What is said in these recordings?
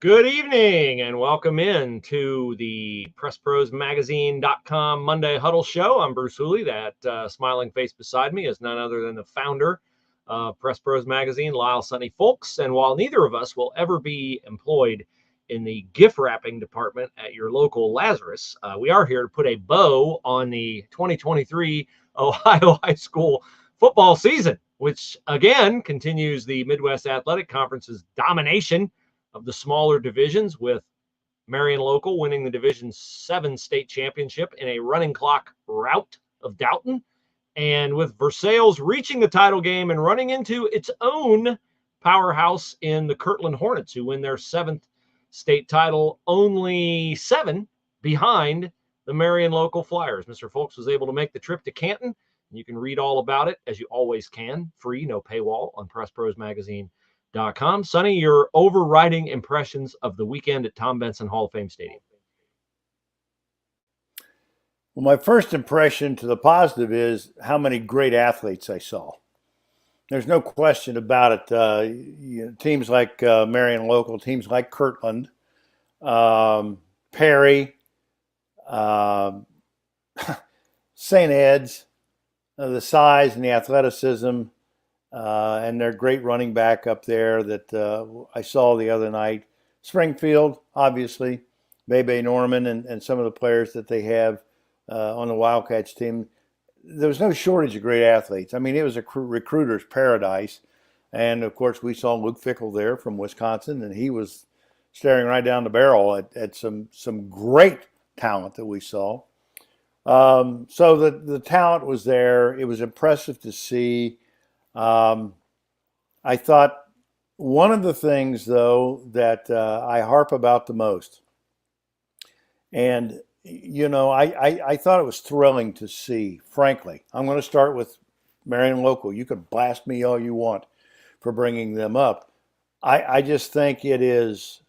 Good evening and welcome in to the PressProsMagazine.com Monday Huddle show. I'm Bruce Hooley. That smiling face beside me is none other than the founder of Press Pros Magazine, Lyle Sonny Folks. And while neither of us will ever be employed in the gift wrapping department at your local Lazarus, we are here to put a bow on the 2023 Ohio High School football season, which again continues the Midwest Athletic Conference's domination of the smaller divisions, with Marion Local winning the Division VII state championship in a running clock rout of Dalton, and with Versailles reaching the title game and running into its own powerhouse in the Kirtland Hornets, who win their 7th state title, only 7 behind the Marion Local Flyers. Mr. Folks was able to make the trip to Canton. You can read all about it, as you always can, free, no paywall, on PressProsMagazine.com. Sonny, your overriding impressions of the weekend at Tom Benson Hall of Fame Stadium. Well, my first impression to the positive is how many great athletes I saw. There's no question about it. Teams like Marion Local, teams like Kirtland, Perry, St. Ed's, the size and the athleticism, and their great running back up there that I saw the other night. Springfield, obviously, Bebe Norman and some of the players that they have on the Wildcats team. There was no shortage of great athletes. I mean, it was a recruiter's paradise. And, of course, we saw Luke Fickle there from Wisconsin, and he was staring right down the barrel at some great talent that we saw. So the talent was there. It was impressive to see. I thought one of the things, though, that I harp about the most, and, you know, I thought it was thrilling to see, frankly. I'm going to start with Marion Local. You can blast me all you want for bringing them up. I just think it is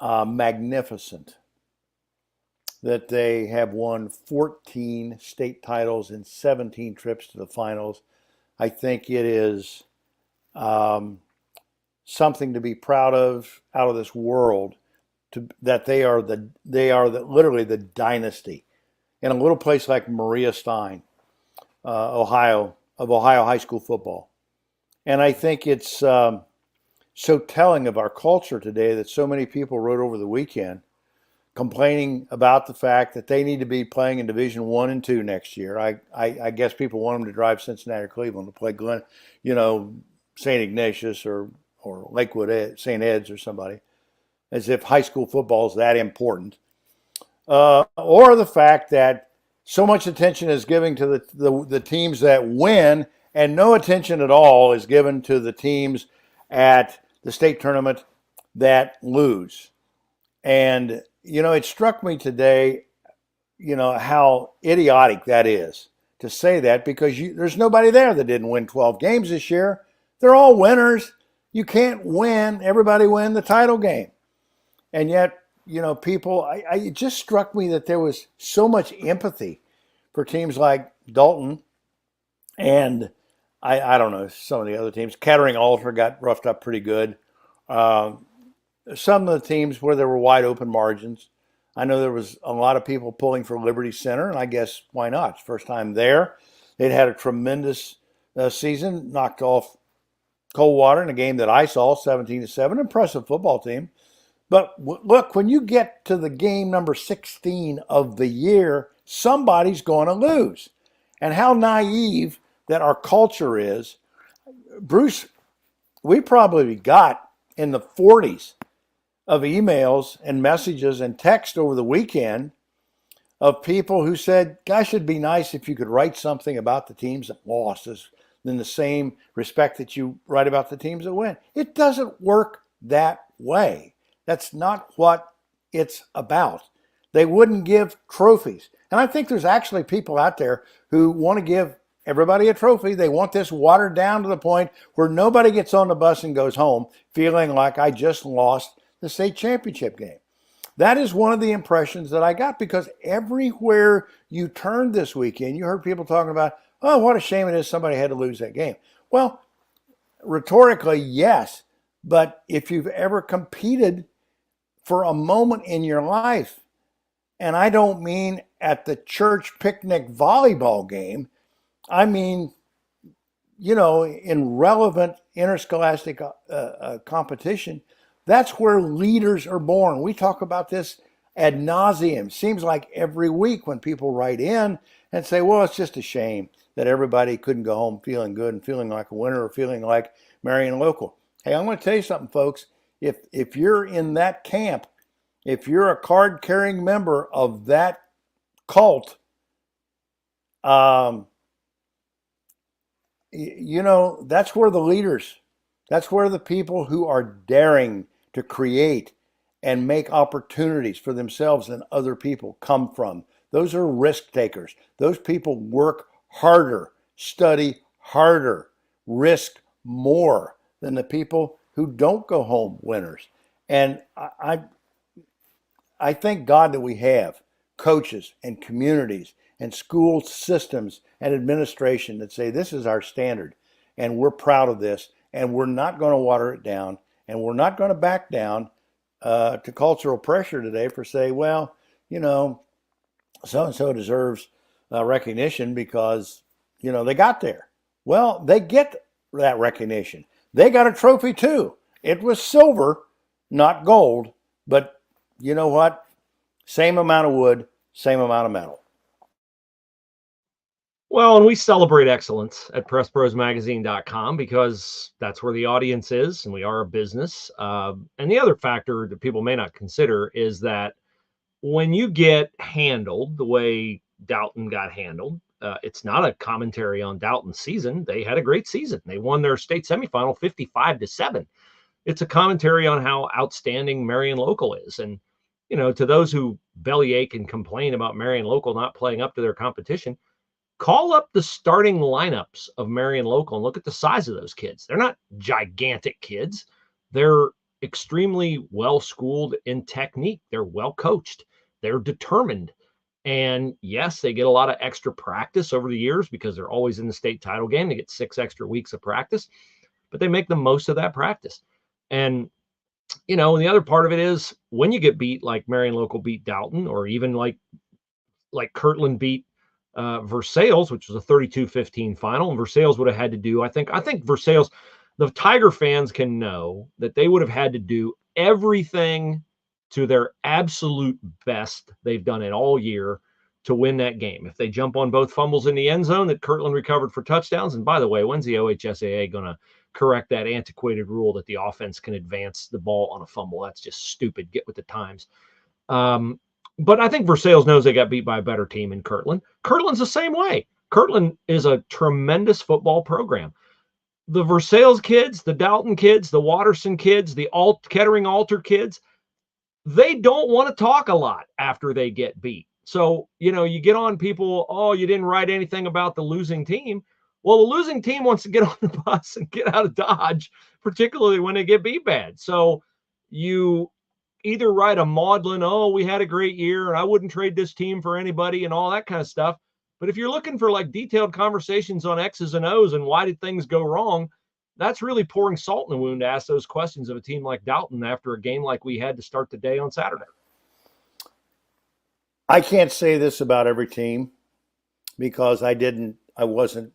magnificent that they have won 14 state titles and 17 trips to the finals. I think it is something to be proud of, out of this world, that they are literally the dynasty in a little place like Maria Stein, Ohio, of Ohio high school football. And I think it's so telling of our culture today that so many people wrote over the weekend complaining about the fact that they need to be playing in Division I and II next year. I guess people want them to drive Cincinnati or Cleveland to play St. Ignatius or Lakewood, St. Ed's or somebody, as if high school football is that important. Or the fact that so much attention is given to the teams that win and no attention at all is given to the teams at the state tournament that lose. And, you know, it struck me today, you know, how idiotic that is to say that, because there's nobody there that didn't win 12 games this year. They're all winners. You can't everybody win the title game. And yet, you know, it just struck me that there was so much empathy for teams like Dalton and I don't know, some of the other teams. Kettering Alter got roughed up pretty good. Some of the teams where there were wide open margins. I know there was a lot of people pulling for Liberty Center, and I guess why not? It's first time there. They'd had a tremendous season, knocked off Coldwater in a game that I saw, 17-7. Impressive football team. But look, when you get to the game number 16 of the year, somebody's going to lose. And how naive that our culture is. Bruce, we probably got in the 40s of emails and messages and text over the weekend of people who said, gosh, it'd be nice if you could write something about the teams that lost in the same respect that you write about the teams that win. It doesn't work that way. That's not what it's about. They wouldn't give trophies. And I think there's actually people out there who want to give everybody a trophy. They want this watered down to the point where nobody gets on the bus and goes home feeling like I just lost the state championship game. That is one of the impressions that I got, because everywhere you turned this weekend, you heard people talking about, oh, what a shame it is somebody had to lose that game. Well, rhetorically, yes. But if you've ever competed for a moment in your life. And I don't mean at the church picnic volleyball game. I mean, in relevant interscholastic competition. That's where leaders are born. We talk about this ad nauseum. Seems like every week when people write in and say, well, it's just a shame that everybody couldn't go home feeling good and feeling like a winner or feeling like Marion Local. Hey, I'm going to tell you something, folks. If you're in that camp, if you're a card-carrying member of that cult, that's where the leaders, that's where the people who are daring to create and make opportunities for themselves and other people come from. Those are risk takers. Those people work harder, study harder, risk more than the people who don't go home winners. And I thank God that we have coaches and communities and school systems and administration that say this is our standard and we're proud of this and we're not going to water it down and we're not going to back down to cultural pressure today for say, well, so-and-so deserves recognition because, they got there. Well, they get that recognition. They got a trophy too. It was silver, not gold, but you know what? Same amount of wood, same amount of metal. Well, and we celebrate excellence at PressProsMagazine.com because that's where the audience is, and we are a business. And the other factor that people may not consider is that when you get handled the way Dalton got handled, it's not a commentary on Dalton's season. They had a great season. They won their state semifinal 55-7. It's a commentary on how outstanding Marion Local is. And, to those who bellyache and complain about Marion Local not playing up to their competition, call up the starting lineups of Marion Local and look at the size of those kids. They're not gigantic kids. They're extremely well-schooled in technique. They're well-coached. They're determined. And yes, they get a lot of extra practice over the years because they're always in the state title game. They get 6 extra weeks of practice, but they make the most of that practice. And, and the other part of it is when you get beat like Marion Local beat Dalton, or even like Kirtland beat Versailles, which was a 32-15 final, and Versailles would have had to do, I think Versailles, the Tiger fans can know that they would have had to do everything to their absolute best they've done it all year to win that game. If they jump on both fumbles in the end zone that Kirtland recovered for touchdowns, and by the way, when's the OHSAA going to correct that antiquated rule that the offense can advance the ball on a fumble? That's just stupid. Get with the times. But I think Versailles knows they got beat by a better team in Kirtland. Kirtland's the same way. Kirtland is a tremendous football program. The Versailles kids, the Dalton kids, the Watterson kids, the Kettering Alter kids, they don't want to talk a lot after they get beat. So, you get on people, oh, you didn't write anything about the losing team. Well, the losing team wants to get on the bus and get out of Dodge, particularly when they get beat bad. So you either write a maudlin, oh, we had a great year and I wouldn't trade this team for anybody and all that kind of stuff. But if you're looking for like detailed conversations on X's and O's and why did things go wrong, that's really pouring salt in the wound to ask those questions of a team like Dalton after a game like we had to start the day on Saturday. I can't say this about every team because I wasn't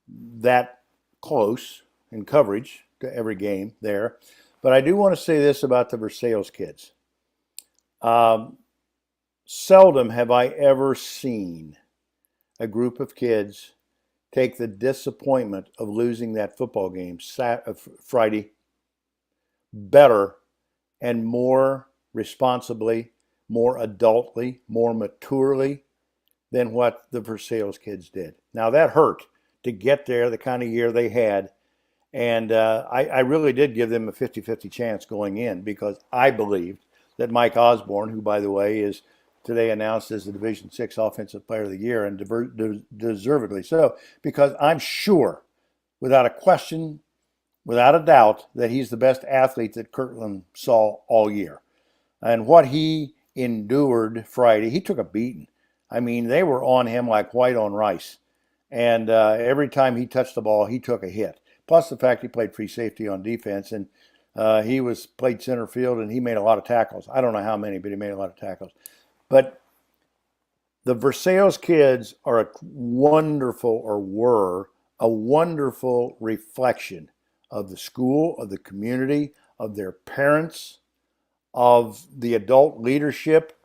that close in coverage to every game there. But I do want to say this about the Versailles kids. Seldom have I ever seen a group of kids take the disappointment of losing that football game Friday better and more responsibly, more adultly, more maturely than what the Versailles kids did. Now that hurt to get there, the kind of year they had. And I really did give them a 50-50 chance going in because I believed that Mike Osborne, who, by the way, is today announced as the Division VI Offensive Player of the Year, and deservedly so, because I'm sure, without a question, without a doubt, that he's the best athlete that Kirtland saw all year. And what he endured Friday, he took a beating. I mean, they were on him like white on rice. And every time he touched the ball, he took a hit. Plus the fact he played free safety on defense. And He played center field, and he made a lot of tackles. I don't know how many, but he made a lot of tackles. But the Versailles kids are were a wonderful reflection of the school, of the community, of their parents, of the adult leadership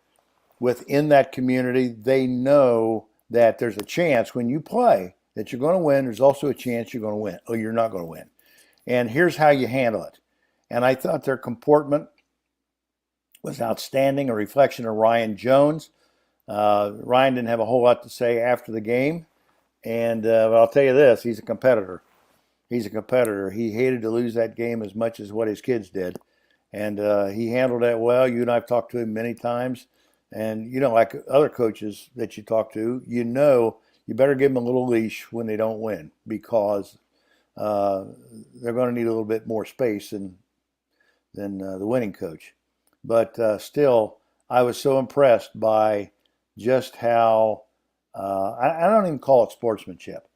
within that community. They know that there's a chance when you play that you're going to win. There's also a chance you're going to win, or you're not going to win. And here's how you handle it. And I thought their comportment was outstanding, a reflection of Ryan Jones. Ryan didn't have a whole lot to say after the game. And but I'll tell you this, he's a competitor. He's a competitor. He hated to lose that game as much as what his kids did. And he handled that well. You and I have talked to him many times. And, like other coaches that you talk to, you better give them a little leash when they don't win, because they're going to need a little bit more space than the winning coach. But still, I was so impressed by just how, I don't even call it sportsmanship.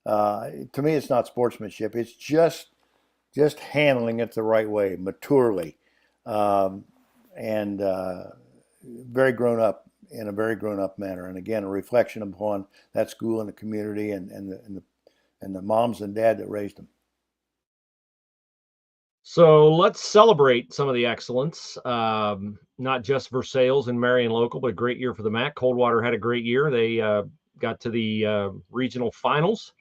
To me, it's not sportsmanship. It's just handling it the right way, maturely, and very grown up, in a very grown up manner. And again, a reflection upon that school and the community and the moms and dad that raised them. So let's celebrate some of the excellence, not just Versailles and Marion Local, but a great year for the MAC. Coldwater had a great year. They got to the regional finals.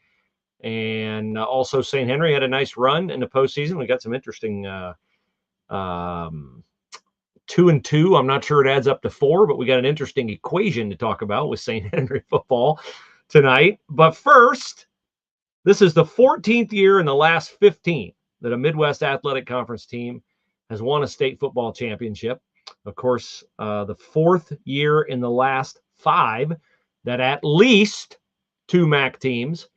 And also St. Henry had a nice run in the postseason. We got some interesting 2-2. I'm not sure it adds up to 4, but we got an interesting equation to talk about with St. Henry football tonight. But first, this is the 14th year in the last 15 that a Midwest Athletic Conference team has won a state football championship. Of course, the 4th year in the last 5 that at least 2 MAC teams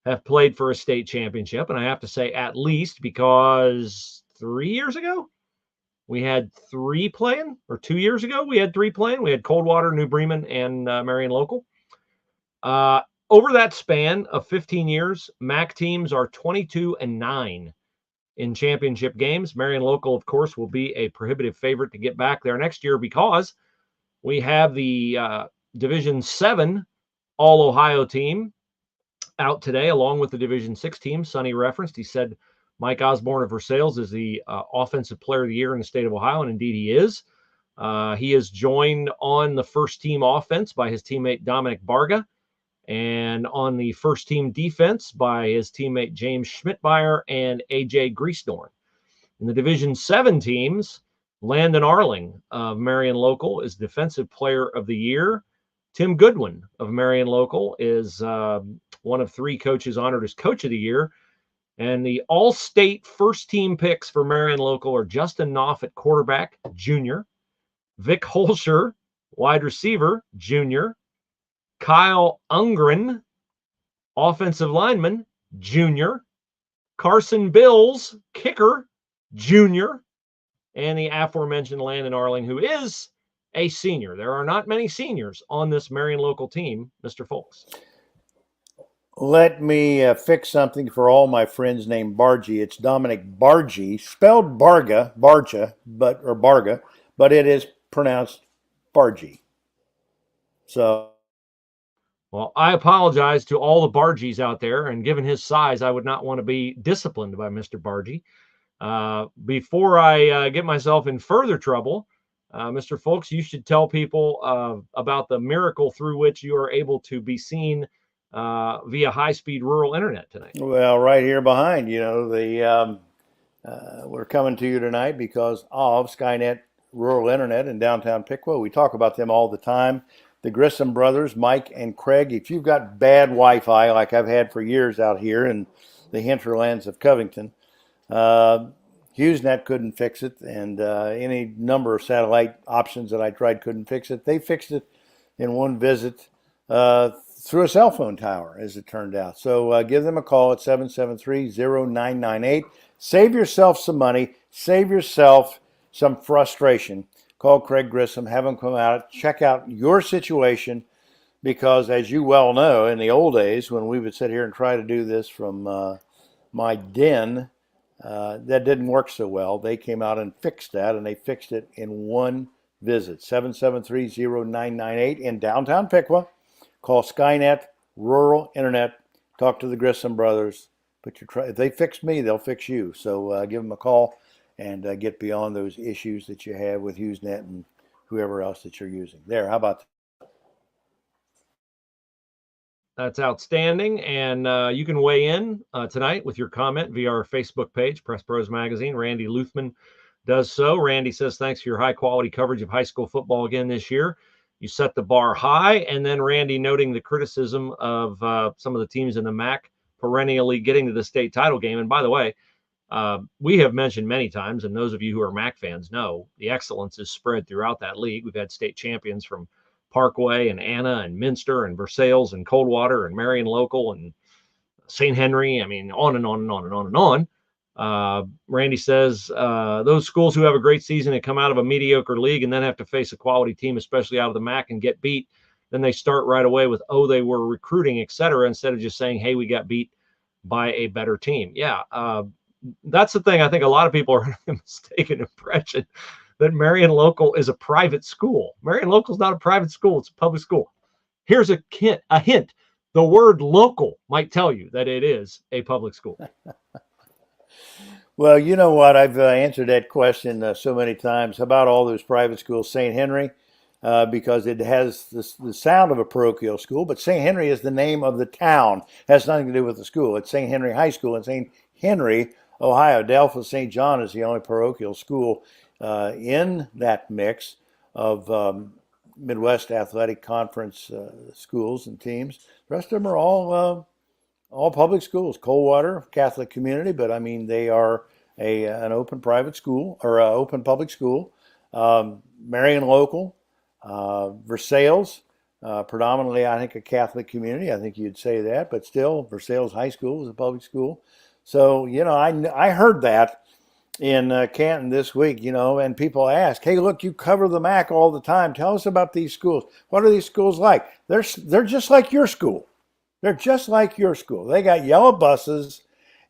have played for a state championship. And I have to say at least, because 3 years ago, we had 3 playing, or 2 years ago, we had 3 playing. We had Coldwater, New Bremen, and Marion Local. Over that span of 15 years, MAC teams are 22-9 in championship games. Marion Local, of course, will be a prohibitive favorite to get back there next year, because we have the Division VII All-Ohio team out today, along with the Division VI team. Sonny referenced, he said Mike Osborne of Versailles is the Offensive Player of the Year in the state of Ohio, and indeed he is. He is joined on the first team offense by his teammate Dominic Barga, and on the first team defense by his teammate James Schmidtmeyer and AJ Griesdorn. In the Division VII teams, Landon Arling of Marion Local is Defensive Player of the Year. Tim Goodwin of Marion Local is one of 3 coaches honored as Coach of the Year. And the all-state first-team picks for Marion Local are Justin Knopf at quarterback, junior; Vic Holscher, wide receiver, junior; Kyle Ungren, offensive lineman, junior; Carson Bills, kicker, junior; and the aforementioned Landon Arling, who is a senior. There are not many seniors on this Marion Local team, Mr. Folks. Let me fix something for all my friends named Bargy. It's Dominic Bargy, spelled Barga, but it is pronounced Bargy. So, well, I apologize to all the Bargies out there, and given his size, I would not want to be disciplined by Mr. Bargy. Before I get myself in further trouble, Mr. Folks, you should tell people about the miracle through which you are able to be seen via high-speed rural internet tonight. Well, right here behind, we're coming to you tonight because of Skynet Rural Internet in downtown Piqua. We talk about them all the time. The Grissom brothers, Mike and Craig. If you've got bad Wi-Fi like I've had for years out here in the hinterlands of Covington, HughesNet couldn't fix it, and any number of satellite options that I tried couldn't fix it. They fixed it in one visit through a cell phone tower, as it turned out. So give them a call at 773-0998. Save yourself some money. Save yourself some frustration. Call Craig Grissom. Have him come out. Check out your situation, because as you well know, in the old days when we would sit here and try to do this from my den that didn't work so well. They came out and fixed that, and they fixed it in one visit. 773-0998 in downtown Piqua. Call Skynet, rural internet. Talk to the Grissom brothers. If they fix me, they'll fix you. So give them a call and get beyond those issues that you have with HughesNet and whoever else that you're using. There, how about that? That's outstanding. And you can weigh in tonight with your comment via our Facebook page, Press Pros Magazine. Randy Luthman does so. Randy says, thanks for your high quality coverage of high school football again this year. You set the bar high. And then Randy noting the criticism of some of the teams in the MAC perennially getting to the state title game. And by the way, we have mentioned many times, and those of you who are MAC fans know, the excellence is spread throughout that league. We've had state champions from Parkway and Anna and Minster and Versailles and Coldwater and Marion Local and St. Henry. I mean, on and on and on and on and on. Randy says those schools who have a great season and come out of a mediocre league and then have to face a quality team, especially out of the MAC, and get beat, then they start right away with, oh, they were recruiting, et cetera, instead of just saying, hey, we got beat by a better team. Yeah, that's the thing. I think a lot of people are under the mistaken impression that Marion Local is a private school. Marion Local is not a private school. It's a public school. Here's a hint. The word local might tell you that it is a public school. Well, you know what? I've answered that question so many times. How about all those private schools? St. Henry, because it has the sound of a parochial school, but St. Henry is the name of the town. It has nothing to do with the school. It's St. Henry High School in St. Henry, Ohio. Delphos St. John is the only parochial school in that mix of Midwest Athletic Conference schools and teams. The rest of them are all public schools. Coldwater, Catholic community, but I mean they are an open private school or open public school. Marion Local, Versailles, predominantly I think a Catholic community. I think you'd say that, but still Versailles High School is a public school. So I heard that in Canton this week, and people ask, hey, look, you cover the MAC all the time. Tell us about these schools. What are these schools like? They're just like your school. They're just like your school. They got yellow buses,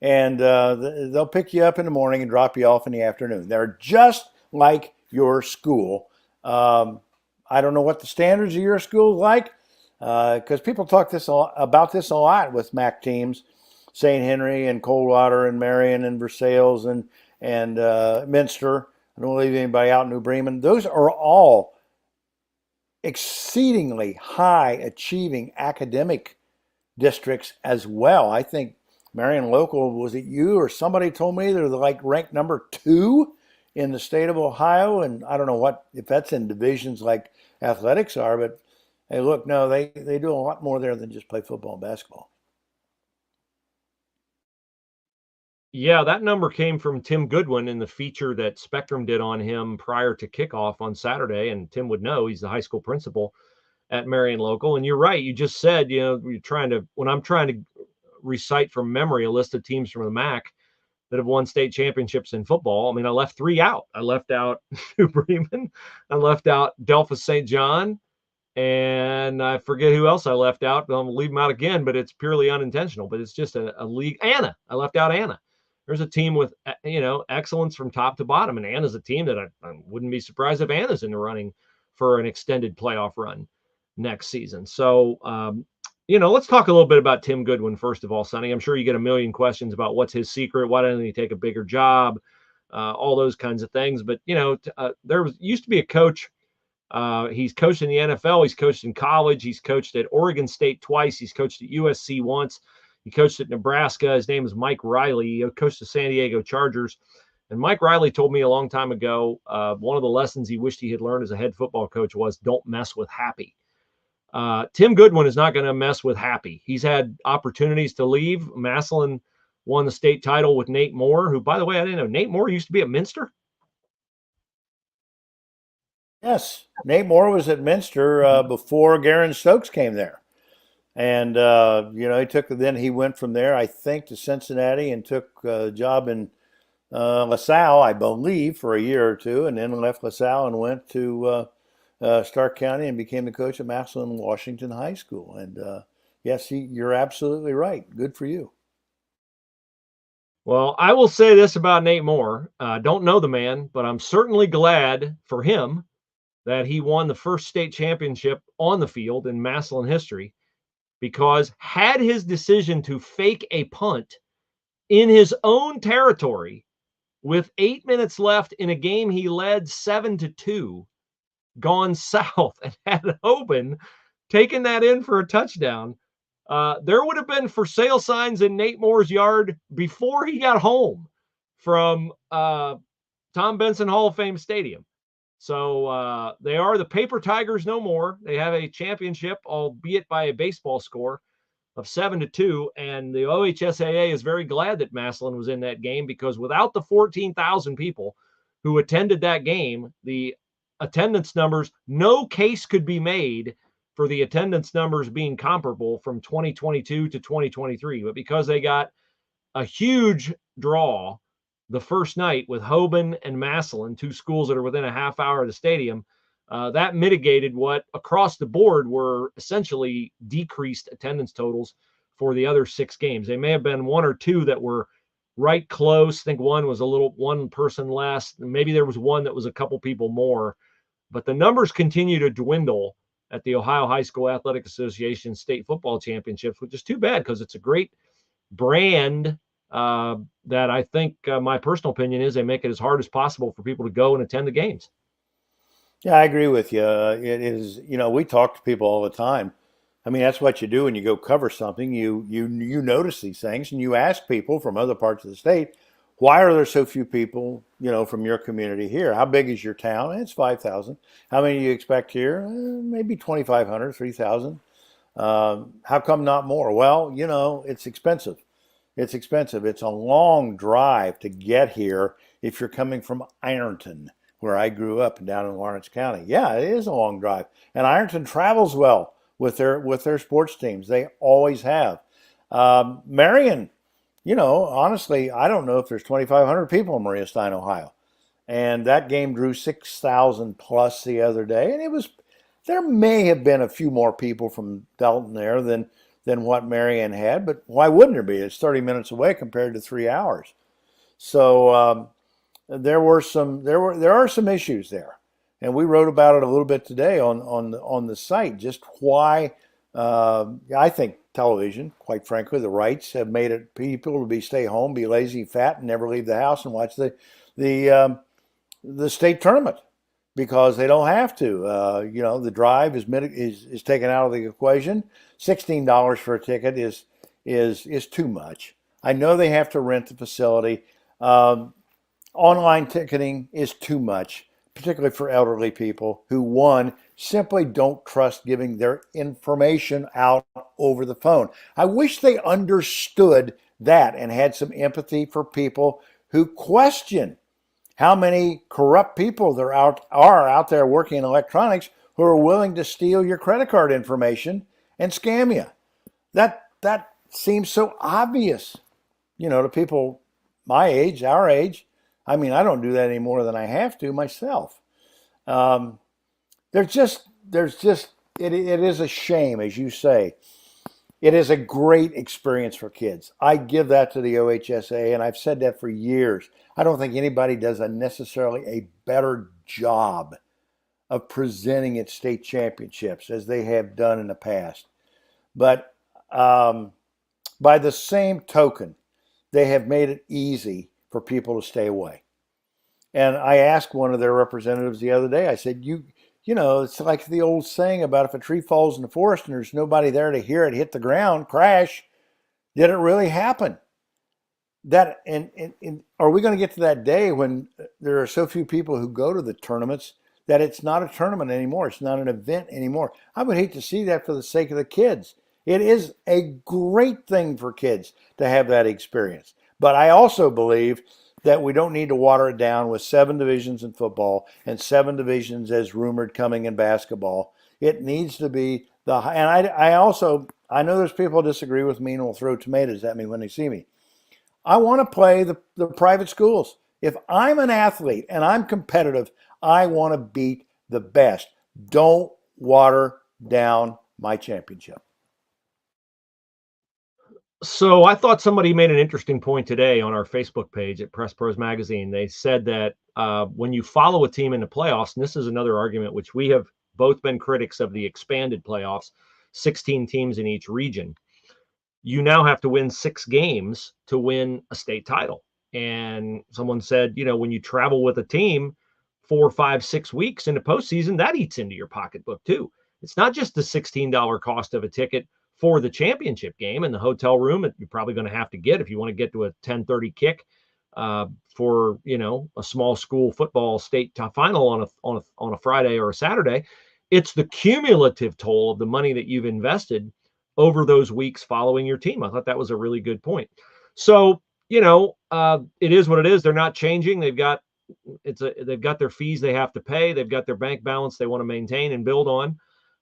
and they'll pick you up in the morning and drop you off in the afternoon. They're just like your school. I don't know what the standards of your school is like, because people talk about this a lot with MAC teams, St. Henry and Coldwater and Marion and Versailles and Minster. I don't leave anybody out in New Bremen. Those are all exceedingly high achieving academic districts as well. I think Marion Local, was it you or somebody told me they're like ranked number 2 in the state of Ohio? And I don't know if that's in divisions like athletics are, but hey, look, no, they do a lot more there than just play football and basketball. Yeah, that number came from Tim Goodwin in the feature that Spectrum did on him prior to kickoff on Saturday. And Tim would know, he's the high school principal at Marion Local. And you're right. You just said, when I'm trying to recite from memory a list of teams from the MAC that have won state championships in football, I mean, I left 3 out. I left out New Bremen. I left out Delphos St. John. And I forget who else I left out. I'll leave them out again, but it's purely unintentional. But it's just a league. Anna. I left out Anna. There's a team with, excellence from top to bottom. And Anna's a team that I wouldn't be surprised if Anna's in the running for an extended playoff run next season. So, let's talk a little bit about Tim Goodwin, first of all, Sonny. I'm sure you get a million questions about what's his secret. Why doesn't he take a bigger job? All those kinds of things. But, there used to be a coach. He's coached in the NFL. He's coached in college. He's coached at Oregon State twice. He's coached at USC once. He coached at Nebraska. His name is Mike Riley. He coached the San Diego Chargers. And Mike Riley told me a long time ago, one of the lessons he wished he had learned as a head football coach was don't mess with Happy. Tim Goodwin is not going to mess with Happy. He's had opportunities to leave. Massillon won the state title with Nate Moore, who, by the way, I didn't know, Nate Moore used to be at Minster? Yes, Nate Moore was at Minster before Garen Stokes came there. And, he went from there, I think, to Cincinnati and took a job in LaSalle, I believe, for a year or two, and then left LaSalle and went to Stark County and became the coach at Massillon Washington High School. And, yes, you're absolutely right. Good for you. Well, I will say this about Nate Moore. Don't know the man, but I'm certainly glad for him that he won the first state championship on the field in Massillon history, because had his decision to fake a punt in his own territory with 8 minutes left in a game he led 7-2 gone south and had Hoban taken that in for a touchdown, there would have been for sale signs in Nate Moore's yard before he got home from Tom Benson Hall of Fame Stadium. So they are the Paper Tigers no more. They have a championship, albeit by a baseball score of 7-2. And the OHSAA is very glad that Massillon was in that game, because without the 14,000 people who attended that game, the attendance numbers, no case could be made for the attendance numbers being comparable from 2022 to 2023. But because they got a huge draw the first night with Hoban and Massillon, two schools that are within a half hour of the stadium, that mitigated what across the board were essentially decreased attendance totals for the other 6 games. They may have been 1 or 2 that were right close. I think one was one person less. Maybe there was one that was a couple people more, but the numbers continue to dwindle at the Ohio High School Athletic Association state football championships, which is too bad, because it's a great brand that I think my personal opinion is they make it as hard as possible for people to go and attend the games. Yeah, I agree with you. It is, we talk to people all the time. I mean, that's what you do when you go cover something. You notice these things, and you ask people from other parts of the state, why are there so few people, from your community here? How big is your town? It's 5,000. How many do you expect here? Maybe 2,500, 3,000. How come not more? Well, it's expensive. It's expensive. It's a long drive to get here if you're coming from Ironton, where I grew up down in Lawrence County. Yeah, it is a long drive. And Ironton travels well with their sports teams. They always have. Marion, honestly, I don't know if there's 2,500 people in Maria Stein, Ohio. And that game drew 6,000 plus the other day. And there may have been a few more people from Dalton there than what Marion had, but why wouldn't there be? It's 30 minutes away compared to 3 hours. So there are some issues there, and we wrote about it a little bit today on the site. Just why I think television, quite frankly, the rights have made it people to stay home, be lazy, fat, and never leave the house and watch the state tournament, because they don't have to. The drive is taken out of the equation. $16 for a ticket is too much. I know they have to rent the facility. Online ticketing is too much, particularly for elderly people who, one, simply don't trust giving their information out over the phone. I wish they understood that and had some empathy for people who question how many corrupt people there are out there working in electronics who are willing to steal your credit card information and scam you. That seems so obvious, to people my age, our age. I mean, I don't do that any more than I have to myself. It is a shame, as you say. It is a great experience for kids. I give that to the OHSA, and I've said that for years. I don't think anybody does necessarily a better job of presenting its state championships as they have done in the past. But by the same token, they have made it easy for people to stay away. And I asked one of their representatives the other day, I said, it's like the old saying about if a tree falls in the forest and there's nobody there to hear it hit the ground, crash, did it really happen? And are we going to get to that day when there are so few people who go to the tournaments that it's not a tournament anymore? It's not an event anymore. I would hate to see that for the sake of the kids. It is a great thing for kids to have that experience. But I also believe that we don't need to water it down with 7 divisions in football and 7 divisions as rumored coming in basketball. It needs to be and I know there's people who disagree with me and will throw tomatoes at me when they see me. I want to play the private schools. If I'm an athlete and I'm competitive, I want to beat the best. Don't water down my championship. So I thought somebody made an interesting point today on our Facebook page at Press Pros Magazine. They said that when you follow a team in the playoffs, and this is another argument which we have both been critics of the expanded playoffs, 16 teams in each region, you now have to win 6 games to win a state title. And someone said, when you travel with a team 4, 5, 6 weeks into postseason, that eats into your pocketbook too. It's not just the $16 cost of a ticket for the championship game and the hotel room that you're probably going to have to get if you want to get to a 10:30 kick for a small school football state final on a Friday or a Saturday. It's the cumulative toll of the money that you've invested over those weeks following your team. I thought that was a really good point. So, it is what it is. They're not changing. They've got their fees they have to pay. They've got their bank balance they want to maintain and build on.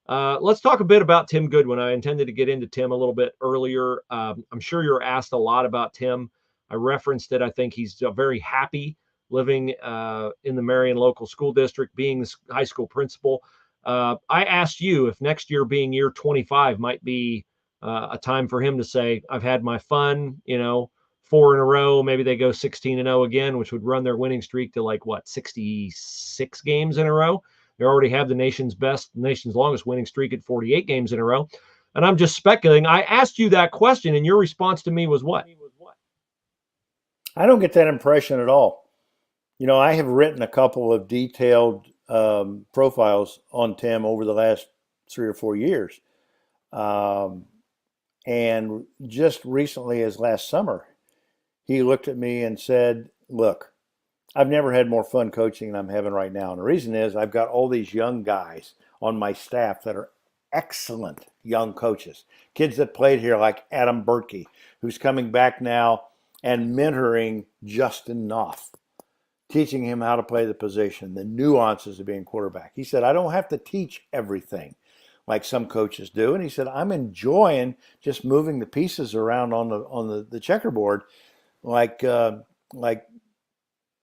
Let's talk a bit about Tim Goodwin. I intended to get into Tim a little bit earlier. I'm sure you're asked a lot about Tim. I referenced it. I think he's very happy living in the Marion Local School District, being the high school principal. I asked you if next year being year 25 might be a time for him to say, I've had my fun, 4 in a row. Maybe they go 16-0 again, which would run their winning streak to 66 games in a row. They already have the nation's longest winning streak at 48 games in a row. And I'm just speculating. I asked you that question, and your response to me was what? I don't get that impression at all. I have written a couple of detailed profiles on Tim over the last 3 or 4 years. And just recently as last summer, he looked at me and said, look, I've never had more fun coaching than I'm having right now. And the reason is I've got all these young guys on my staff that are excellent young coaches. Kids that played here like Adam Bertkey, who's coming back now and mentoring Justin Knopf, teaching him how to play the position, the nuances of being quarterback. He said, I don't have to teach everything like some coaches do. And he said, I'm enjoying just moving the pieces around on the checkerboard like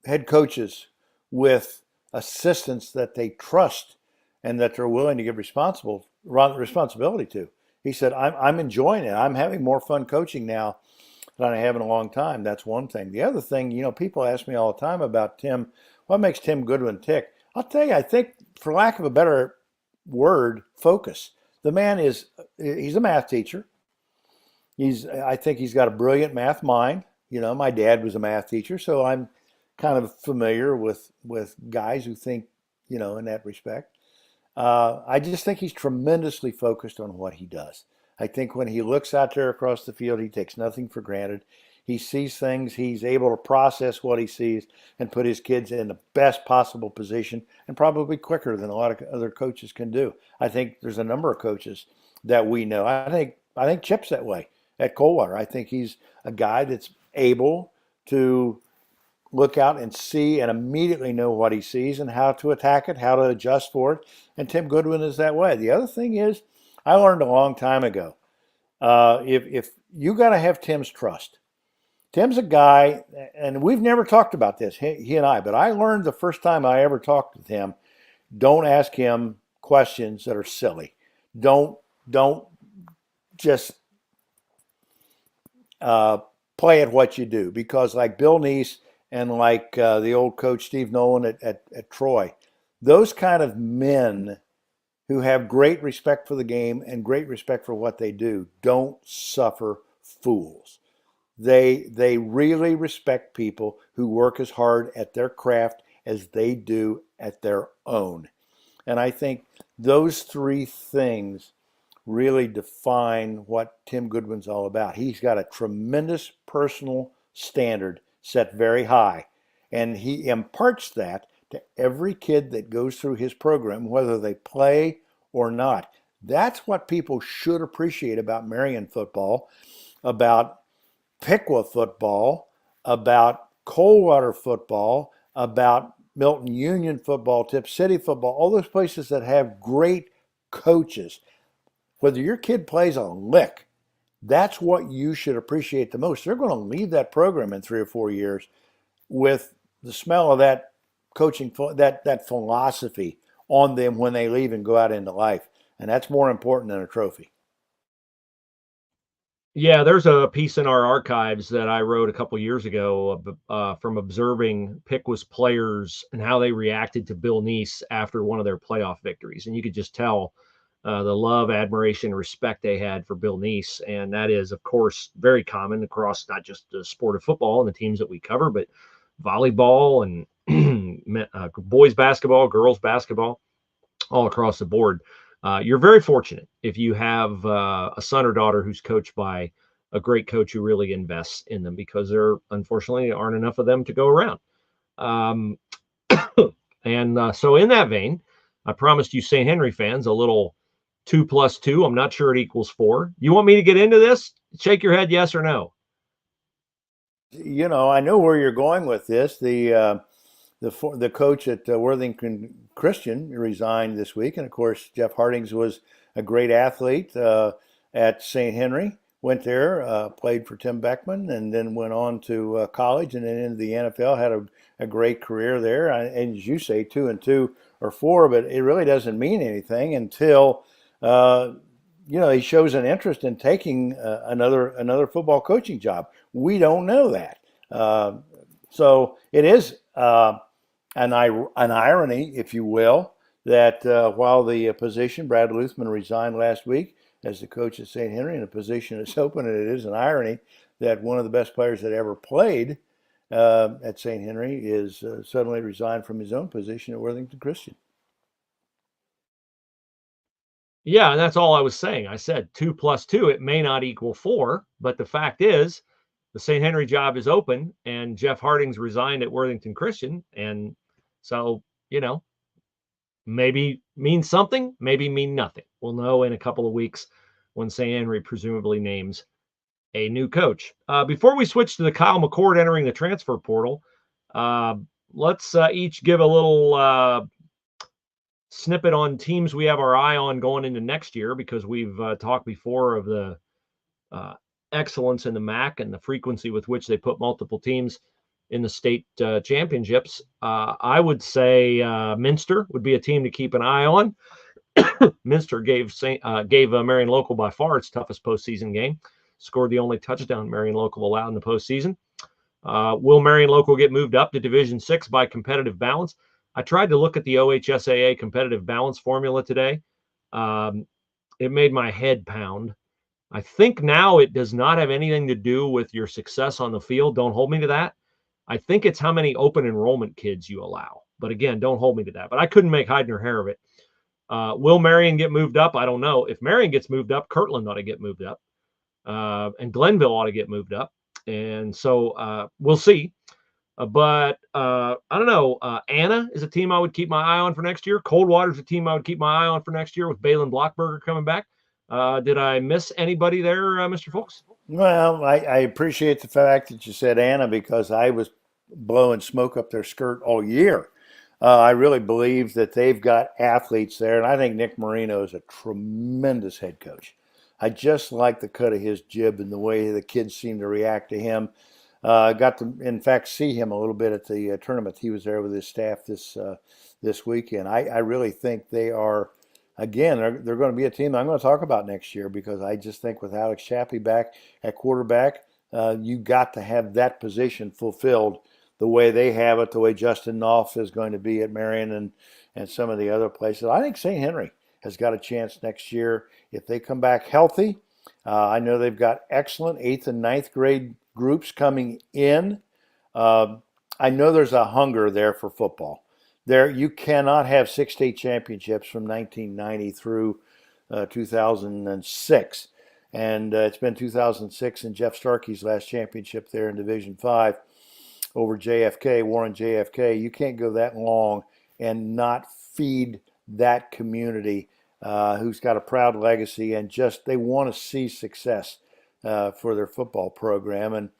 head coaches with assistants that they trust and that they're willing to give responsibility to. He said, I'm enjoying it. I'm having more fun coaching now than I have in a long time. That's one thing. The other thing, people ask me all the time about Tim, what makes Tim Goodwin tick? I'll tell you, I think, for lack of a better word, focus. The man he's a math teacher. I think he's got a brilliant math mind. My dad was a math teacher, so I'm kind of familiar with guys who think, in that respect. I just think he's tremendously focused on what he does. I think when he looks out there across the field, he takes nothing for granted. He sees things, he's able to process what he sees and put his kids in the best possible position, and probably quicker than a lot of other coaches can do. I think there's a number of coaches that we know. I think Chip's that way at Coldwater. I think he's a guy that's able to look out and see and immediately know what he sees and how to attack it, how to adjust for it. And Tim Goodwin is that way. The other thing is, I learned a long time ago, if you got to have Tim's trust. Tim's a guy, and we've never talked about this, he and I, but I learned the first time I ever talked with him, don't ask him questions that are silly. Don't just play at what you do, because like Bill Neese and like the old coach Steve Nolan at Troy, those kind of men who have great respect for the game and great respect for what they do don't suffer fools. They really respect people who work as hard at their craft as they do at their own. And I think those 3 things really define what Tim Goodwin's all about. He's got a tremendous personal standard set very high, and he imparts that to every kid that goes through his program, whether they play or not. That's what people should appreciate about Marion football, about Piqua football, about Coldwater football, about Milton Union football, Tip City football, all those places that have great coaches. Whether your kid plays a lick, that's what you should appreciate the most. They're going to leave that program in 3 or 4 years with the smell of that coaching, that philosophy on them when they leave and go out into life. And that's more important than a trophy. Yeah, there's a piece in our archives that I wrote a couple years ago from observing Pickwas players and how they reacted to Bill Neese after one of their playoff victories. And you could just tell the love, admiration, respect they had for Bill Neese. And that is, of course, very common across not just the sport of football and the teams that we cover, but volleyball and boys basketball, girls basketball, all across the board. You're very fortunate if you have a son or daughter who's coached by a great coach who really invests in them, because there unfortunately aren't enough of them to go around. Um, so in that vein, I promised you St. Henry fans a little 2 plus 2. I'm not sure it equals 4. You want me to get into this? Shake your head yes or no. I know where you're going with this. The coach at Worthington Christian resigned this week, and of course Jeff Hardings was a great athlete at St. Henry. Went there, played for Tim Beckman, and then went on to college, and then into the NFL. Had a great career there. And as you say, 2 and 2 or 4, but it really doesn't mean anything until he shows an interest in taking another football coaching job. We don't know that, so it is. An irony, if you will, that while the position, Brad Luthman resigned last week as the coach at St. Henry, and the position is open, and it is an irony that one of the best players that ever played at St. Henry is suddenly resigned from his own position at Worthington Christian. Yeah, and that's all I was saying. I said 2 plus 2. It may not equal 4, but the fact is the St. Henry job is open, and Jeff Hardings resigned at Worthington Christian. And so, maybe mean something, maybe mean nothing. We'll know in a couple of weeks when St. Henry presumably names a new coach. Before we switch to the Kyle McCord entering the transfer portal, let's each give a little snippet on teams we have our eye on going into next year, because we've talked before of the excellence in the MAC and the frequency with which they put multiple teams in the state championships. I would say Minster would be a team to keep an eye on. Minster gave Marion Local by far its toughest postseason game. Scored the only touchdown Marion Local allowed in the postseason. Will Marion Local get moved up to Division VI by competitive balance? I tried to look at the OHSAA competitive balance formula today. It made my head pound. I think now it does not have anything to do with your success on the field. Don't hold me to that. I think it's how many open enrollment kids you allow. But again, don't hold me to that. But I couldn't make hide nor hair of it. Will Marion get moved up? I don't know. If Marion gets moved up, Kirtland ought to get moved up. And Glenville ought to get moved up. And so we'll see. But I don't know. Anna is a team I would keep my eye on for next year. Coldwater's a team I would keep my eye on for next year with Balin Blockberger coming back. Did I miss anybody there, Mr. Folks? Well, I appreciate the fact that you said Anna, because I was blowing smoke up their skirt all year. I really believe that they've got athletes there, and I think Nick Marino is a tremendous head coach. I just like the cut of his jib and the way the kids seem to react to him. Got to, in fact, see him a little bit at the tournament. He was there with his staff this weekend. I really think they are, again, they're going to be a team I'm going to talk about next year, because I just think with Alex Chappie back at quarterback, you got to have that position fulfilled the way they have it, the way Justin Knopf is going to be at Marion and some of the other places. I think St. Henry has got a chance next year if they come back healthy. I know they've got excellent 8th and 9th grade groups coming in. I know there's a hunger there for football. There, you cannot have 6 state championships from 1990 through 2006. And it's been 2006 and Jeff Starkey's last championship there in Division V over JFK, Warren JFK. You can't go that long and not feed that community who's got a proud legacy, and just they want to see success for their football program. And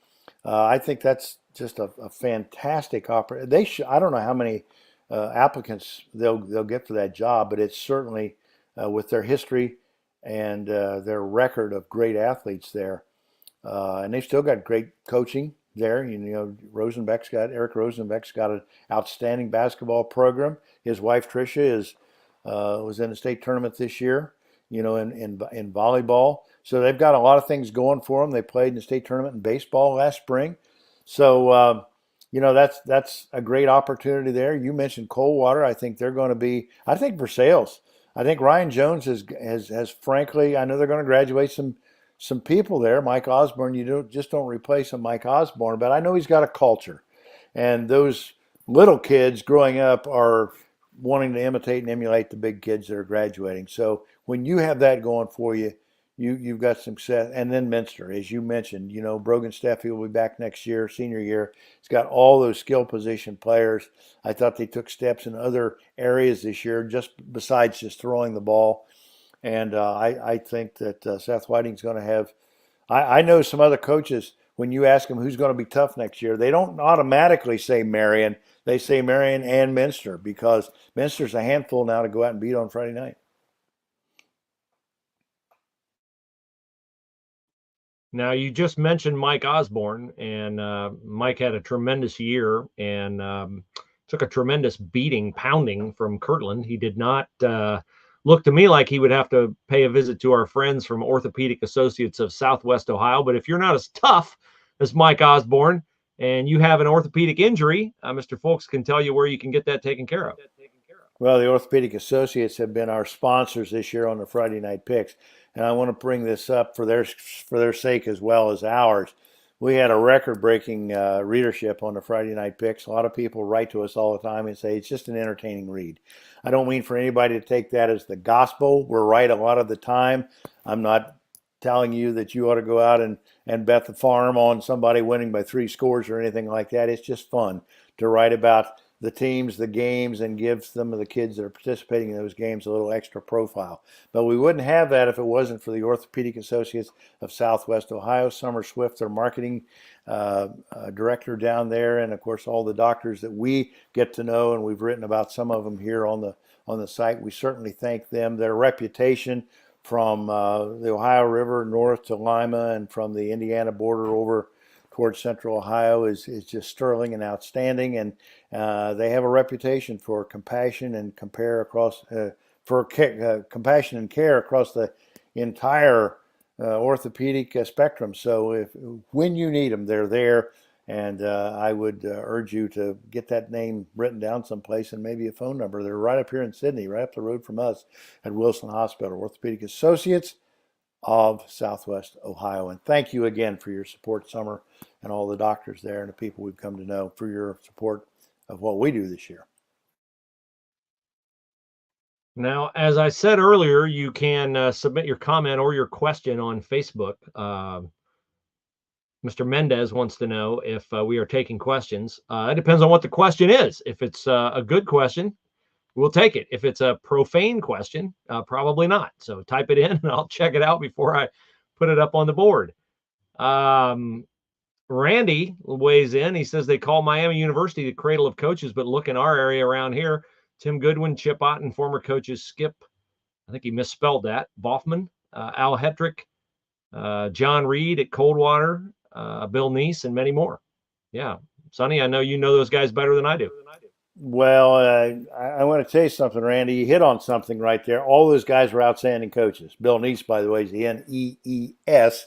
I think that's just a fantastic opportunity. I don't know how many applicants they'll get for that job, but it's certainly with their history and their record of great athletes there. And they've still got great coaching there. Eric Rosenbeck's got an outstanding basketball program. His wife Tricia was in the state tournament this year in volleyball. So they've got a lot of things going for them. They played in the state tournament in baseball last spring. So, that's a great opportunity there. You mentioned Coldwater. I think they're going to be, I think Versailles. I think Ryan Jones has frankly, I know they're going to graduate some people there. Mike Osborne, you don't replace a Mike Osborne, but I know he's got a culture. And those little kids growing up are wanting to imitate and emulate the big kids that are graduating. So when you have that going for you, you've got success. And then Minster, as you mentioned, Brogan Steffi will be back next year, senior year. He's got all those skill position players. I thought they took steps in other areas this year, just besides just throwing the ball. And I think that Seth Whiting's going to have. I know some other coaches, when you ask them who's going to be tough next year, they don't automatically say Marion. They say Marion and Minster, because Minster's a handful now to go out and beat on Friday night. Now, you just mentioned Mike Osborne, and Mike had a tremendous year and took a tremendous pounding from Kirtland. He did not look to me like he would have to pay a visit to our friends from Orthopedic Associates of Southwest Ohio. But if you're not as tough as Mike Osborne and you have an orthopedic injury, Mr. Folks can tell you where you can get that taken care of. Well, the Orthopedic Associates have been our sponsors this year on the Friday Night Picks. And I want to bring this up for their sake as well as ours. We had a record-breaking readership on the Friday Night Picks. A lot of people write to us all the time and say it's just an entertaining read. I don't mean for anybody to take that as the gospel. We're right a lot of the time. I'm not telling you that you ought to go out and bet the farm on somebody winning by 3 scores or anything like that. It's just fun to write about the teams, the games, and give some of the kids that are participating in those games a little extra profile. But we wouldn't have that if it wasn't for the Orthopedic Associates of Southwest Ohio. Summer Swift, their marketing director down there, and of course all the doctors that we get to know, and we've written about some of them here on the site. We certainly thank them. Their reputation from the Ohio River north to Lima and from the Indiana border over towards central Ohio is just sterling and outstanding, and they have a reputation for compassion and compassion and care across the entire orthopedic spectrum. So when you need them, they're there, and I would urge you to get that name written down someplace and maybe a phone number. They're right up here in Sydney, right up the road from us at Wilson Hospital. Orthopedic Associates of Southwest Ohio. And thank you again for your support, Summer, and all the doctors there and the people we've come to know for your support of what we do this year. Now, as I said earlier, you can submit your comment or your question on Facebook. Mr. Mendez wants to know if we are taking questions. It depends on what the question is. If it's a good question, we'll take it. If it's a profane question, probably not. So type it in and I'll check it out before I put it up on the board. Randy weighs in. He says they call Miami University the cradle of coaches, but look in our area around here. Tim Goodwin, Chip Otten, former coaches Skip, I think he misspelled that, Boffman, Al Hetrick, John Reed at Coldwater, Bill Neese, and many more. Yeah. Sonny, I know you know those guys better than I do. Well, I want to tell you something, Randy. You hit on something right there. All those guys were outstanding coaches. Bill Neese, by the way, is the N-E-E-S.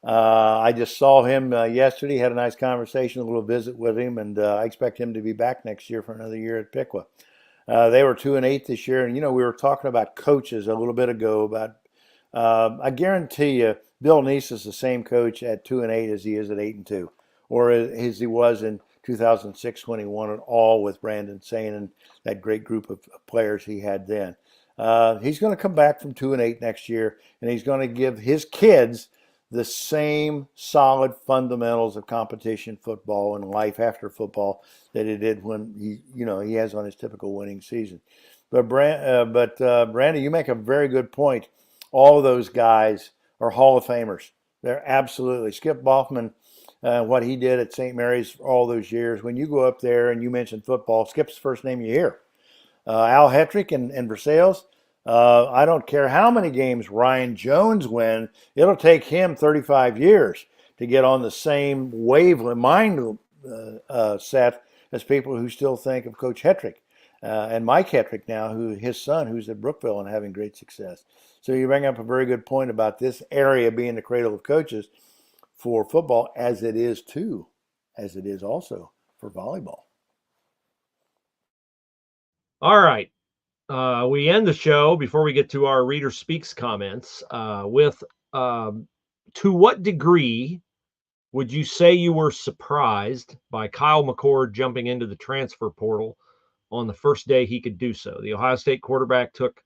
I just saw him yesterday, had a nice conversation, a little visit with him, and I expect him to be back next year for another year at Piqua. They were 2-8 this year, and we were talking about coaches a little bit ago. About I guarantee you, Bill Neese is the same coach at 2-8 as he is at 8-2, or as he was in 2006 when he won it all with Brandon Sane and that great group of players he had then. He's going to come back from 2-8 next year, and he's going to give his kids the same solid fundamentals of competition football and life after football that he did when he has on his typical winning season. But Brandon, you make a very good point. All of those guys are Hall of Famers. They're absolutely. Skip Boffman, what he did at St. Mary's all those years. When you go up there and you mention football, Skip's the first name you hear. Al Hetrick and Versailles. I don't care how many games Ryan Jones win. It'll take him 35 years to get on the same wavelength mind set as people who still think of Coach Hetrick. and Mike Hetrick now, his son, who's at Brookville and having great success. So you bring up a very good point about this area being the cradle of coaches for football, as it is also for volleyball. All right. We end the show before we get to our Reader Speaks comments with to what degree would you say you were surprised by Kyle McCord jumping into the transfer portal on the first day he could do so? The Ohio State quarterback took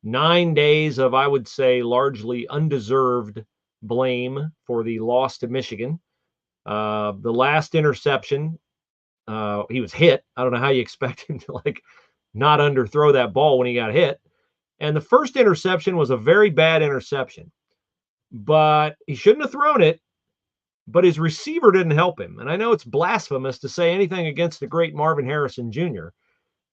9 days of, I would say, largely undeserved blame for the loss to Michigan. The last interception, he was hit. I don't know how you expect him to not underthrow that ball when he got hit. And the first interception was a very bad interception, but he shouldn't have thrown it. But his receiver didn't help him. And I know it's blasphemous to say anything against the great Marvin Harrison Jr.,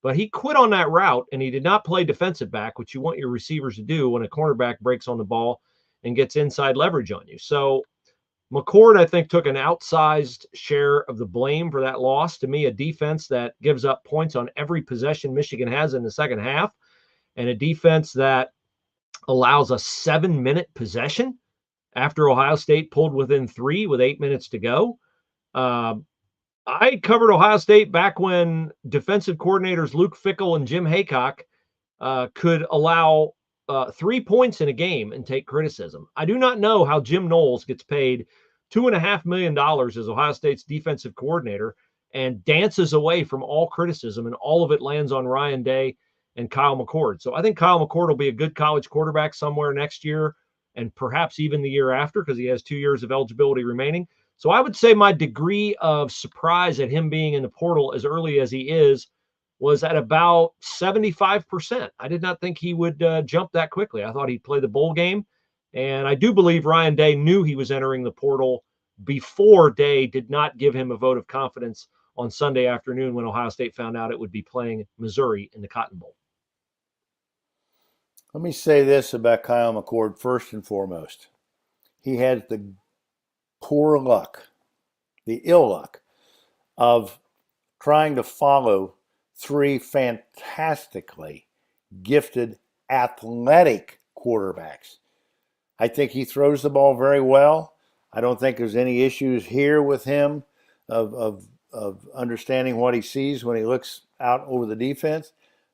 but he quit on that route and he did not play defensive back, which you want your receivers to do when a cornerback breaks on the ball and gets inside leverage on you. So McCord, I think, took an outsized share of the blame for that loss. To me, a defense that gives up points on every possession Michigan has in the second half, and a defense that allows a 7-minute possession after Ohio State pulled within 3 with 8 minutes to go. I covered Ohio State back when defensive coordinators Luke Fickell and Jim Haycock could allow 3 points in a game and take criticism. I do not know how Jim Knowles gets paid $2.5 million as Ohio State's defensive coordinator and dances away from all criticism, and all of it lands on Ryan Day and Kyle McCord. So I think Kyle McCord will be a good college quarterback somewhere next year and perhaps even the year after, because he has 2 years of eligibility remaining. So I would say my degree of surprise at him being in the portal as early as he is was at about 75%. I did not think he would jump that quickly. I thought he'd play the bowl game. And I do believe Ryan Day knew he was entering the portal before Day did not give him a vote of confidence on Sunday afternoon when Ohio State found out it would be playing Missouri in the Cotton Bowl. Let me say this about Kyle McCord first and foremost. He had the poor luck, the ill luck of trying to follow 3 fantastically gifted athletic quarterbacks. I think he throws the ball very well. I don't think there's any issues here with him of understanding what he sees when he looks out over the defense.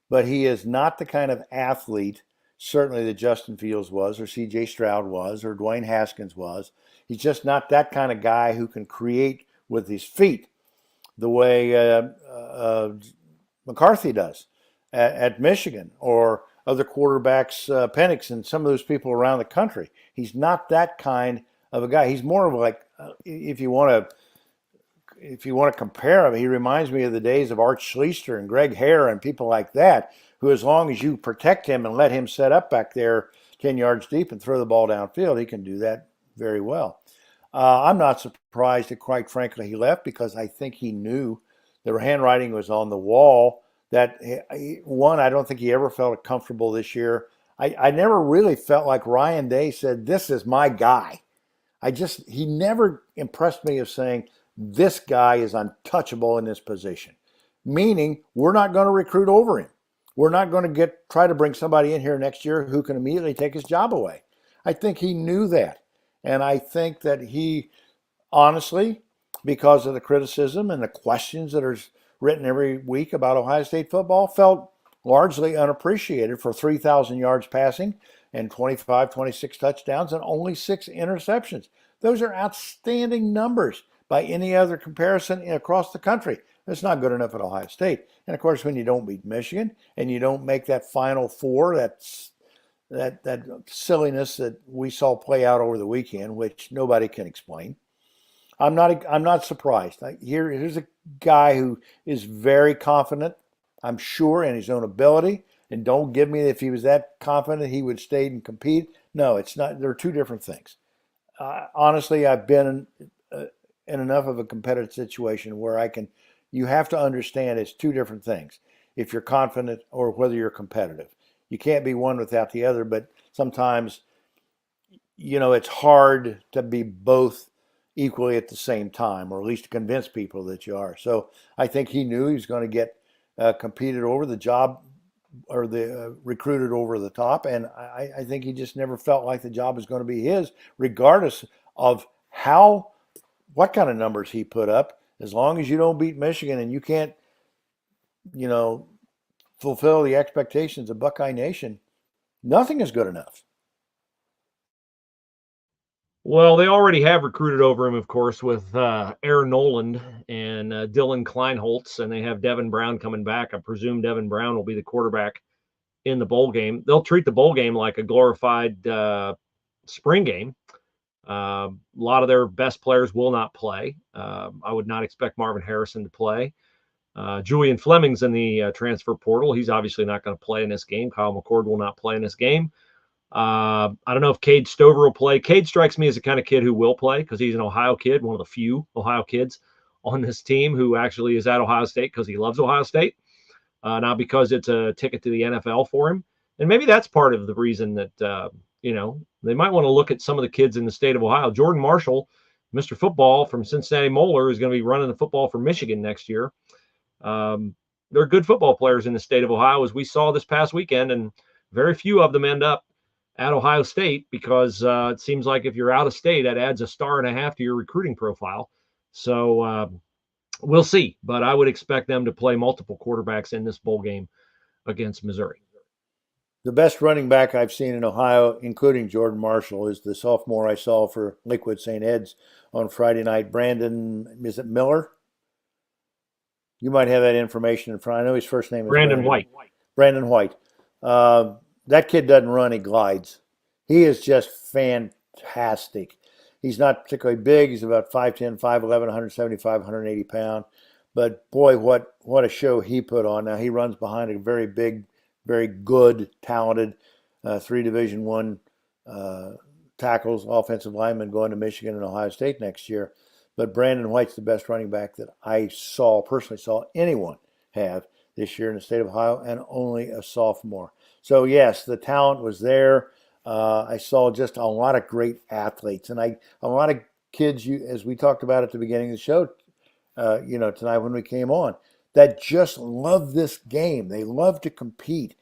But he is not the kind of athlete, certainly, that Justin Fields was, or C.J. Stroud was, or Dwayne Haskins was. He's just not that kind of guy who can create with his feet the way McCarthy does at Michigan, or other quarterbacks, Penix, and some of those people around the country. He's not that kind of a guy. He's more of like, if you want to compare him, he reminds me of the days of Art Schlichter and Greg Hare and people like that, who, as long as you protect him and let him set up back there 10 yards deep and throw the ball downfield, he can do that very well. I'm not surprised that, quite frankly, he left, because I think he knew the handwriting was on the wall. That, one, I don't think he ever felt comfortable this year. I never really felt like Ryan Day said, "This is my guy." He never impressed me as saying, "This guy is untouchable in this position." Meaning, we're not going to recruit over him. We're not going to try to bring somebody in here next year who can immediately take his job away. I think he knew that. And I think that he, honestly, because of the criticism and the questions that are written every week about Ohio State football, felt largely unappreciated for 3,000 yards passing and 25, 26 touchdowns and only 6 interceptions. Those are outstanding numbers by any other comparison across the country. That's not good enough at Ohio State. And of course, when you don't beat Michigan and you don't make that Final Four, that silliness that we saw play out over the weekend, which nobody can explain, I'm not surprised. Here's a guy who is very confident, I'm sure, in his own ability. And don't give me, if he was that confident, he would stay and compete. No, it's not. They're 2 different things. Honestly, I've been in enough of a competitive situation where you have to understand it's 2 different things. If you're confident or whether you're competitive, you can't be one without the other. But sometimes, it's hard to be both equally at the same time, or at least to convince people that you are. So I think he knew he was going to get competed over the job or the recruited over the top. And I think he just never felt like the job was going to be his, regardless of what kind of numbers he put up. As long as you don't beat Michigan and you can't, fulfill the expectations of Buckeye Nation, nothing is good enough. Well, they already have recruited over him, of course, with Aaron Noland and Dylan Kleinholtz, and they have Devin Brown coming back. I presume Devin Brown will be the quarterback in the bowl game. They'll treat the bowl game like a glorified spring game. A lot of their best players will not play. I would not expect Marvin Harrison to play. Julian Fleming's in the transfer portal. He's obviously not going to play in this game. Kyle McCord will not play in this game. I don't know if Cade Stover will play. Cade strikes me as the kind of kid who will play because he's an Ohio kid, one of the few Ohio kids on this team who actually is at Ohio State because he loves Ohio State, not because it's a ticket to the NFL for him. And maybe that's part of the reason that, they might want to look at some of the kids in the state of Ohio. Jordan Marshall, Mr. Football from Cincinnati Moeller, is going to be running the football for Michigan next year. They're good football players in the state of Ohio, as we saw this past weekend, and very few of them end up at Ohio State because it seems like if you're out of state, that adds 1.5 stars to your recruiting profile. So we'll see, but I would expect them to play multiple quarterbacks in this bowl game against Missouri. The best running back I've seen in Ohio, including Jordan Marshall, is the sophomore I saw for Lakewood St. Ed's on Friday night. Brandon, is it Miller? You might have that information in front. I know his first name is Brandon White. Brandon White. That kid doesn't run, he glides. He is just fantastic. He's not particularly big. He's about 5'10", 5'11", 175, 180 pounds. But boy, what a show he put on. Now he runs behind a very big, very good, talented 3 Division I tackles, offensive linemen going to Michigan and Ohio State next year. But Brandon White's the best running back that I personally saw anyone have this year in the state of Ohio, and only a sophomore. So yes, the talent was there. I saw just a lot of great athletes, and a lot of kids, as we talked about at the beginning of the show, tonight when we came on, that just love this game. They love to compete,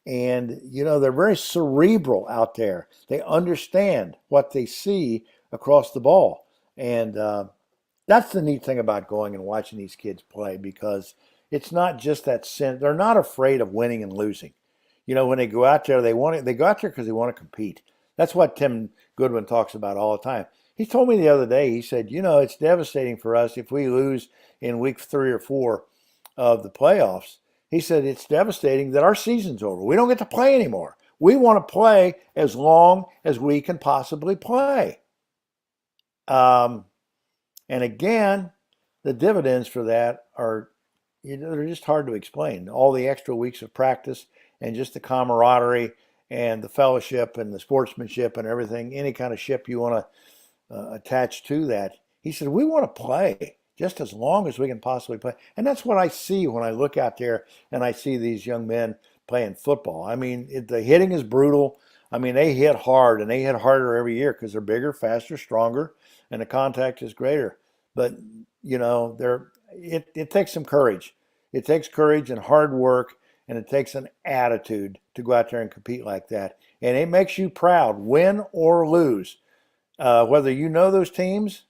and they're very cerebral out there. They understand what they see across the ball, and that's the neat thing about going and watching these kids play, because it's not just that sense. They're not afraid of winning and losing. When they go out there, they go out there because they want to compete. That's what Tim Goodwin talks about all the time. He told me the other day, he said, it's devastating for us if we lose in week 3 or 4 of the playoffs. He said, it's devastating that our season's over. We don't get to play anymore. We want to play as long as we can possibly play. And again, the dividends for that are, they're just hard to explain. All the extra weeks of practice and just the camaraderie and the fellowship and the sportsmanship and everything, any kind of ship you want to attach to that. He said, we want to play just as long as we can possibly play. And that's what I see when I look out there and I see these young men playing football. I mean, the hitting is brutal. I mean, they hit hard, and they hit harder every year because they're bigger, faster, stronger, and the contact is greater. But, it takes some courage. It takes courage and hard work, and it takes an attitude to go out there and compete like that. And it makes you proud, win or lose. Whether you know those teams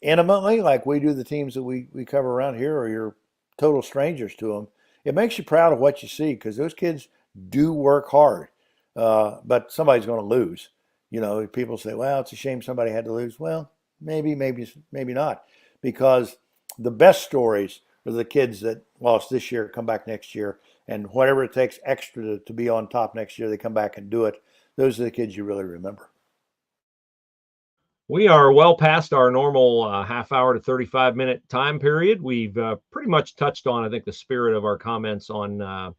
intimately, like we do the teams that we cover around here, or you're total strangers to them, it makes you proud of what you see, because those kids do work hard. But somebody's going to lose. People say, well, it's a shame somebody had to lose. Well, maybe not. Because the best stories are the kids that lost this year, come back next year, and whatever it takes extra to be on top next year, they come back and do it. Those are the kids you really remember. We are well past our normal half hour to 35-minute time period. We've pretty much touched on, I think, the spirit of our comments on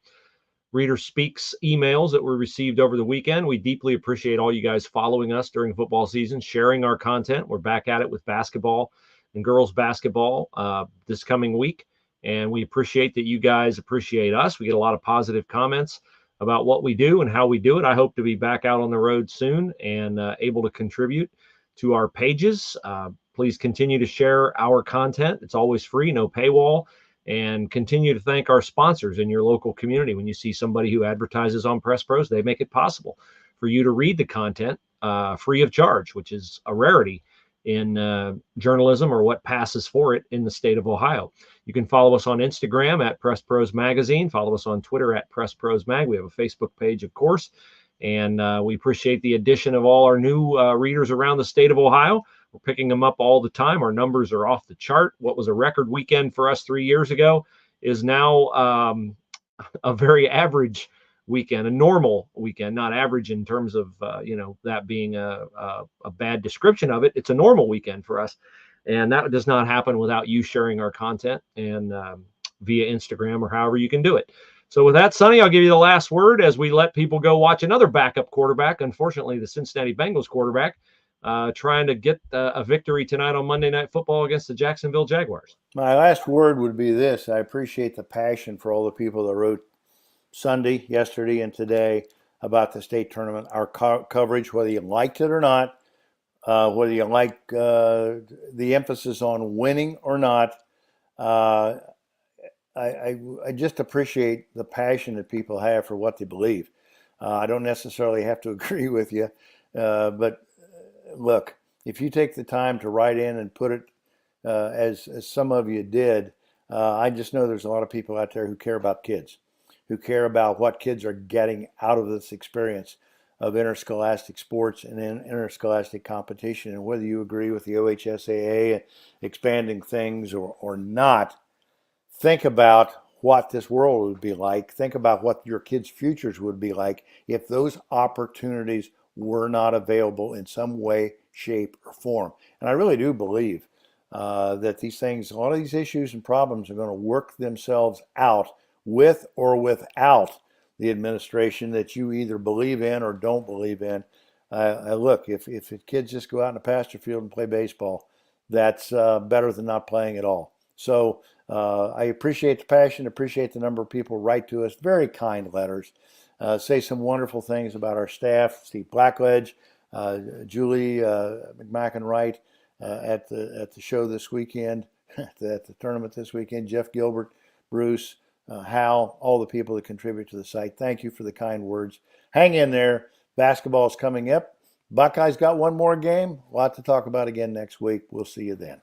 Reader Speaks emails that were received over the weekend. We deeply appreciate all you guys following us during football season, sharing our content. We're back at it with basketball and girls basketball this coming week. And we appreciate that you guys appreciate us. We get a lot of positive comments about what we do and how we do it. I hope to be back out on the road soon and able to contribute to our pages. Please continue to share our content. It's always free, no paywall. And continue to thank our sponsors in your local community. When you see somebody who advertises on Press Pros, they make it possible for you to read the content free of charge, which is a rarity in journalism, or what passes for it in the state of Ohio. You can follow us on Instagram at Press Pros Magazine. Follow us on Twitter at Press Pros Mag. We have a Facebook page, of course. And we appreciate the addition of all our new readers around the state of Ohio. We're picking them up all the time. Our numbers are off the chart. What was a record weekend for us 3 years ago is now a very average weekend, a normal weekend, not average in terms of, that being a bad description of it. It's a normal weekend for us. And that does not happen without you sharing our content and via Instagram or however you can do it. So with that, Sonny, I'll give you the last word as we let people go watch another backup quarterback. Unfortunately, the Cincinnati Bengals quarterback trying to get a victory tonight on Monday Night Football against the Jacksonville Jaguars. My last word would be this. I appreciate the passion for all the people that wrote Sunday, yesterday, and today about the state tournament. Our coverage, whether you liked it or not, whether you like the emphasis on winning or not, I just appreciate the passion that people have for what they believe. I don't necessarily have to agree with you, but look, if you take the time to write in and put it as some of you did, I just know there's a lot of people out there who care about kids, who care about what kids are getting out of this experience of interscholastic sports and interscholastic competition. And whether you agree with the OHSAA expanding things or not, think about what this world would be like. Think about what your kids' futures would be like if those opportunities were not available in some way, shape, or form. And I really do believe that these things, a lot of these issues and problems are going to work themselves out with or without the administration that you either believe in or don't believe in. Look, if kids just go out in a pasture field and play baseball, that's better than not playing at all. So I appreciate the passion, appreciate the number of people write to us, very kind letters, say some wonderful things about our staff, Steve Blackledge, Julie McMacken-Wright at the show this weekend, at the tournament this weekend, Jeff Gilbert, Bruce, Hal, all the people that contribute to the site. Thank you for the kind words. Hang in there. Basketball's coming up. Buckeyes got one more game. A lot to talk about again next week. We'll see you then.